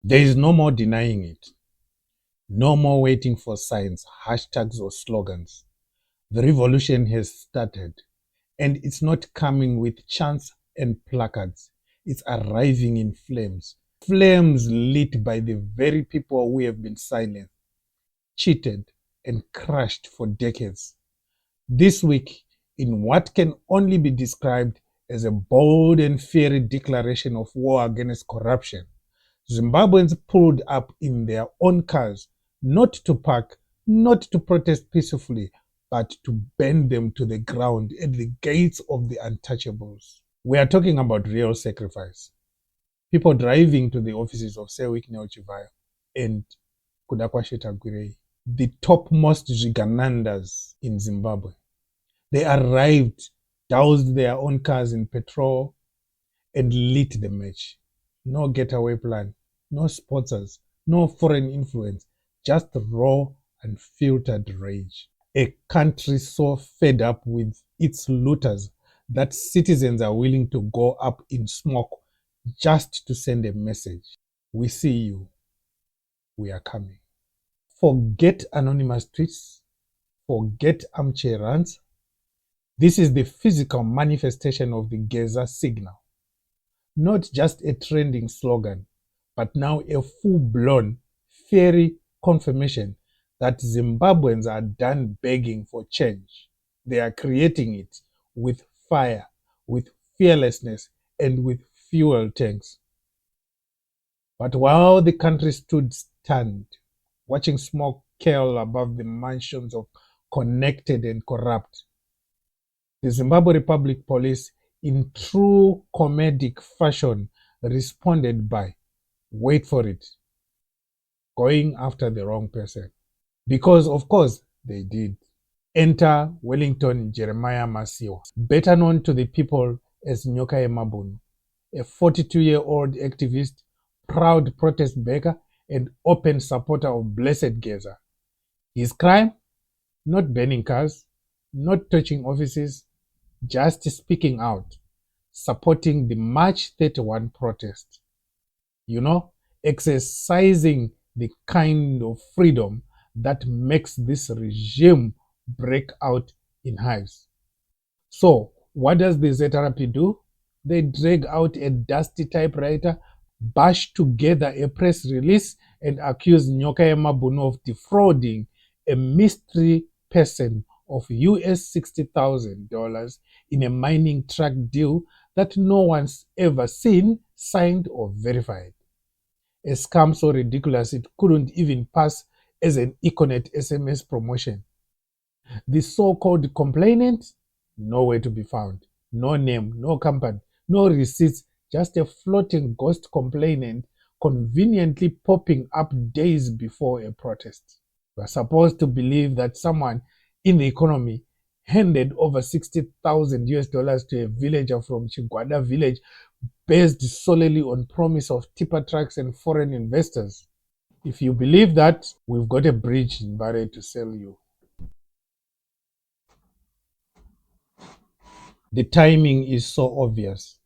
There is no more denying it. No more waiting for signs, hashtags, or slogans. The revolution has started, and it's not coming with chants and placards. It's arriving in flames. Flames lit by the very people who have been silent, cheated, and crushed for decades. This week, in what can only be described as a bold and fiery declaration of war against corruption, Zimbabweans pulled up in their own cars, not to park, not to protest peacefully, but to burn them to the ground at the gates of the untouchables. We are talking about real sacrifice. People driving to the offices of Sewik Neochivaya and Kudakwasheta Gwirei, the topmost Ziganandas in Zimbabwe. They arrived, doused their own cars in petrol, and lit the match. No getaway plan, no sponsors, no foreign influence, just raw, unfiltered rage. A country so fed up with its looters that citizens are willing to go up in smoke just to send a message. We see you. We are coming. Forget anonymous tweets. Forget armchair rants. This is the physical manifestation of the Geza signal. Not just a trending slogan, but now a full-blown, fiery confirmation that Zimbabweans are done begging for change. They are creating it with fire, with fearlessness, and with fuel tanks. But while the country stood stunned, watching smoke curl above the mansions of connected and corrupt, the Zimbabwe Republic Police, in true comedic fashion, responded by, wait for it, going after the wrong person. Because, of course, they did. Enter Wellington Jeremiah Masiwa, better known to the people as Nyoka Emabunu, a 42-year-old activist, proud protest baker, and open supporter of Blessed Geza. His crime? Not burning cars, not touching offices, just speaking out, supporting the March 31 protest. You know, exercising the kind of freedom that makes this regime break out in hives. So, what does the ZRP do? They drag out a dusty typewriter, bash together a press release, and accuse Nyoka Emabunu of defrauding a mystery person of US $60,000 in a mining truck deal that no one's ever seen, signed, or verified. A scam so ridiculous it couldn't even pass as an Econet SMS promotion. The so-called complainant, nowhere to be found. No name, no company, no receipts, just a floating ghost complainant conveniently popping up days before a protest. We are supposed to believe that someone in the economy handed over 60,000 US dollars to a villager from Chigwada village based solely on promise of tipper trucks and foreign investors. If you believe that, we've got a bridge in Barre to sell you. The timing is so obvious.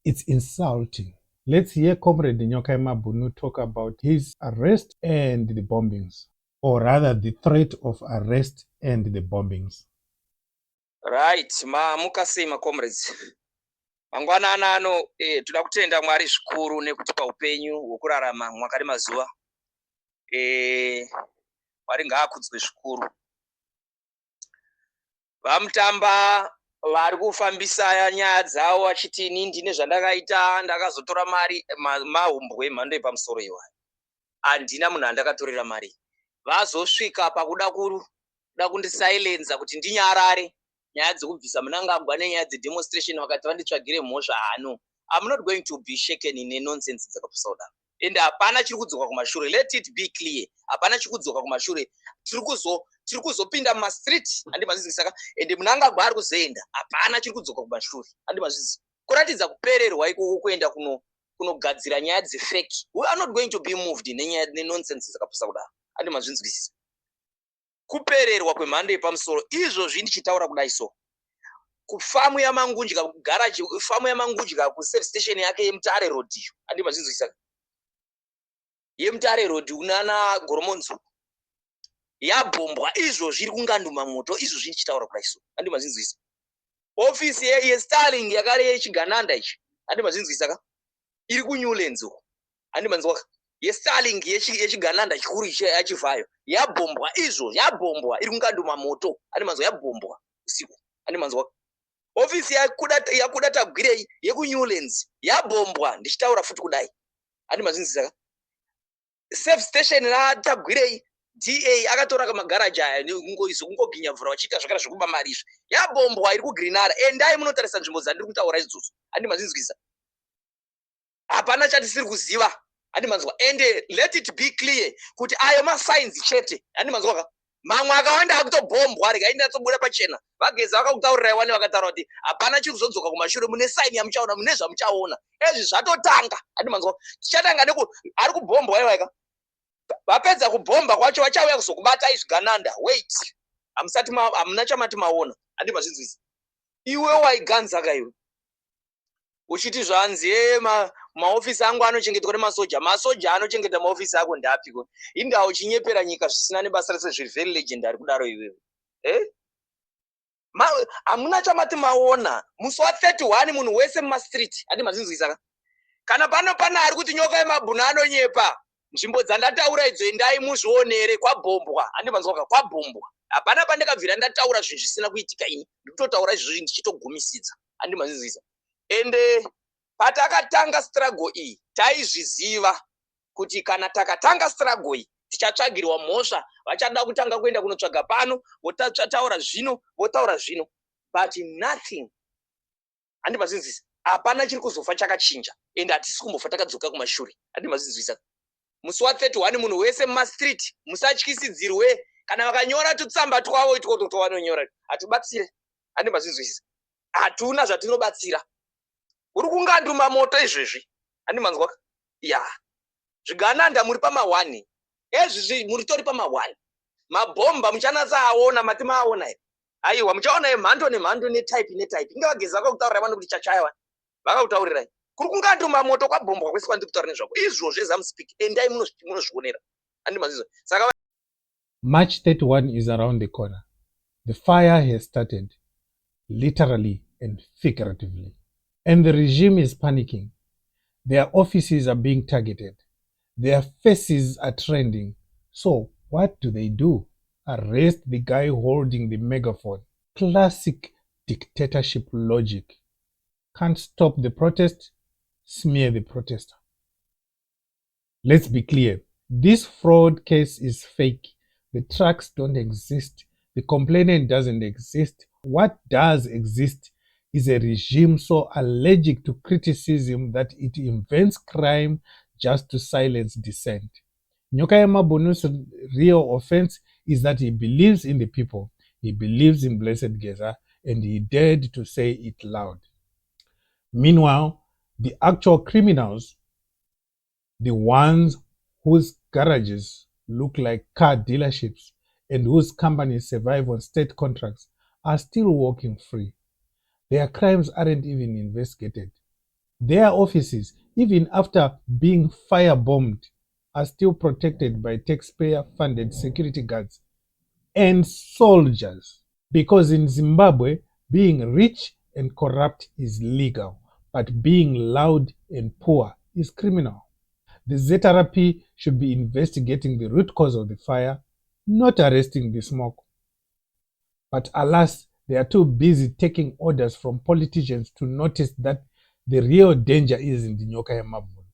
It's insulting. Let's hear Comrade Nyoka Emabunu talk about his arrest and the bombings, or rather the threat of arrest and the bombings. Right, mukasema comrades. Mangwanana ano toda kutenda Mwari zvikuru nekutipa upenyu hwokurarama mwakare mazuva. Mwari ngaakudzwe zvikuru. Vamutamba vari kufambisa nyaya dzavo vachiti ini ndine zvandakaita ndakazotora mari mahumbwe emhando yepamusoro iwa. Handina munhu andakatorera mari. Vazosvika pakuda kundisilenza kuti ndinyarare nyaya dzekubvisa munangagwa nenyaya dzedemonstration vakati vanditsvagire mhosva hano. I'm not going to be shaken in a nonsense dzakaposa kudaro. And hapana chiri kudzoka kumashure. Let it be clear. Hapana chiri kudzoka kumashure. Tiri kuzopinda mumastreet handi mazvizi saka ende munangagwa ari kuzoenda. Hapana chiri kudzoka kumashure. Handi mazvizi. Kuratidza kupererwa ikoko kuenda kunogadzira nyaya dzefake. We are not going to be moved nenonsense dzakaposa kudaro. Handi mazvinzwisisa. Kupererwa kwemhando yepamusoro izvozvi ndichitaura kudai so. Kufamu yamangudya kugaraji, famu yamangudya kuservice station yake yeMutare Road iyo. Handi mazvinzwisisa. yemutare road unana goromonzo yabhombwa izvozvi iri kunganduma moto izvozvi ndichitaura kudaiso handi mazinzwisa ofisi yestarling yakare yechigananda ichi handi mazinzwisa ka iri kunyulenzo handi manzwaka yestarling yechigananda chikuru ichi yachivhayo yabhombwa izvo yabhombwa iri kunganduma moto handi manzwa yabhombwa usiku handi manzwaka ofisi yakuda tagwirei yekunyulands yabhombwa ndichitaura futi kudai handi mazinzwisa ka safe station ratagwirei da akatora kamagaraji aya kungoginya mvura vachiita zvakara zvekuba mari izvi yabhombwa iri kugrinara endai munotarisa nzvimbo dzandiri kutaura idzodzo handi mazinzwisa hapana chatisiri kuziva handi manzwa ende let it be clear kuti ayo masainzi chete handi manzwaka mamwe akawanda akutobhombwa rikaindatsobuda pachena vageza vakakutaurirai wane vakataura kuti hapana chiri kuzodzoka kumashure mune saini yamuchaona mune zvamuchaona ezvi zvatotanga handi manzwa tichatanga ari kubhombwa ivaika vapedza kubhomba kwacho vachauya kuzokubatai zvigananda wait hamuna chamati maona handi mazvinzwisa iwe waiganzaka iwe uchiti zvanzi maofisi angu anochengetwa nemasoja anochengeta maofisi ako ndapiko inda uchinyepera nyika zvisina nebasa rese zviri very legendary kudaro iwewe hamuna chamati maona musi wa31 munhu wese mumastreet handi mazvinzwisaka kana pana ari kuti nyoka yemabhuna anonyepa nzvimbo dzandataura idzo endai muzvionere kwabhombwa handi manzwaka kwabhombwa hapana pandakabvira ndataura zvinhu zvisina kuitika ini ndikutotaura izvozvi ndichitogumisidza handi mazvinzwisa ende patakatanga struggle iyi taizviziva kuti kana takatanga struggle iyi tichatsvagirwa mhosva vachada kutanga kuenda kunotsvaga pano votaura zvino but nothing handi mazvinzwisa hapana chiri kuzofa chakachinja ende hatisi kumbofa takadzoka kumashure handi mazvinzwisa musi wa31 munhu wese mumastreet musatyisidzirwe kana vakanyora tutsamba twavo itikototovanonyora hatibatsire handi mazvinzwisisa hatuna zvatinobatsira uri kunganduma moto izvezvi handi manzwaka ya zvigananda muri pama1 ezvizvi muri tori pama1 mabhomba muchanatsa aona mati maaona here aiwa muchaona emhando nemhando netype inge vageza vakakutaurirai vano kuti chachaiwa vakakutaurirai kuri kunganduma moto kwabhombwa kwese kwandiri kutaura nezvako izvozvo zamuspeak endai munozvionera handi mazvizo saka March 31 is around the corner. The fire has started, literally and figuratively. And the regime is panicking. Their offices are being targeted. Their faces are trending. So what do? Arrest the guy holding the megaphone. Classic dictatorship logic. Can't stop the protest, smear the protester. Let's be clear. This fraud case is fake. The tracks don't exist. The complainant doesn't exist. What does exist is a regime so allergic to criticism that it invents crime just to silence dissent. Nyoka Yamabunu's real offense is that he believes in the people. He believes in Blessed Geza, and he dared to say it loud. Meanwhile, the actual criminals, the ones whose garages look like car dealerships and whose companies survive on state contracts, are still walking free. Their crimes aren't even investigated. Their offices, even after being firebombed, are still protected by taxpayer-funded security guards and soldiers. Because in Zimbabwe, being rich and corrupt is legal, but being loud and poor is criminal. The ZRP should be investigating the root cause of the fire, not arresting the smoke. But alas, they are too busy taking orders from politicians to notice that the real danger isn't the Nyoka Yamabun.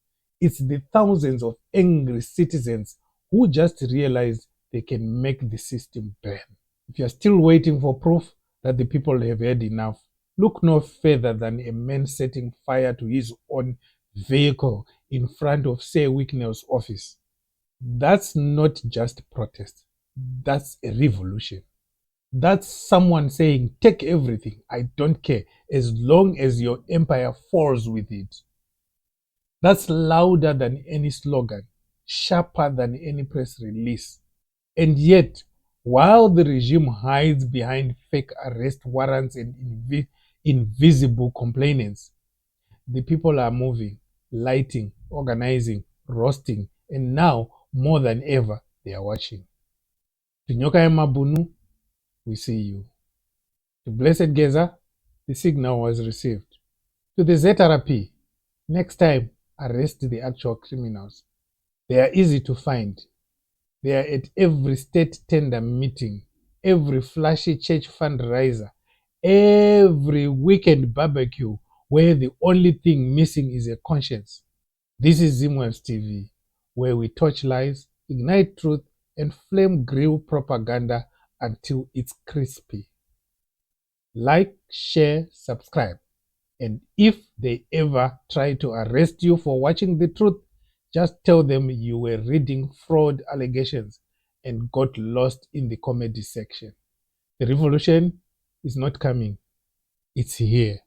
It's the thousands of angry citizens who just realized they can make the system burn. If you're still waiting for proof that the people have had enough, look no further than a man setting fire to his own vehicle in front of Sir Wicknell's office. That's not just protest. That's a revolution. That's someone saying, take everything, I don't care, as long as your empire falls with it. That's louder than any slogan, sharper than any press release. And yet, while the regime hides behind fake arrest warrants and invisible complainants, the people are moving, lighting, organizing, roasting, And now, more than ever, they are watching. To Nyoka Mabunu, we see you. To Blessed Geza, the signal was received. To the ZRP, next time, arrest the actual criminals. They are easy to find. They are at every state tender meeting, every flashy church fundraiser, every weekend barbecue where the only thing missing is a conscience. This is Zimwaves TV, where we touch lies, ignite truth, and flame grill propaganda until it's crispy. Like, share, subscribe. And if they ever try to arrest you for watching the truth, just tell them you were reading fraud allegations and got lost in the comedy section. The revolution is not coming, it's here.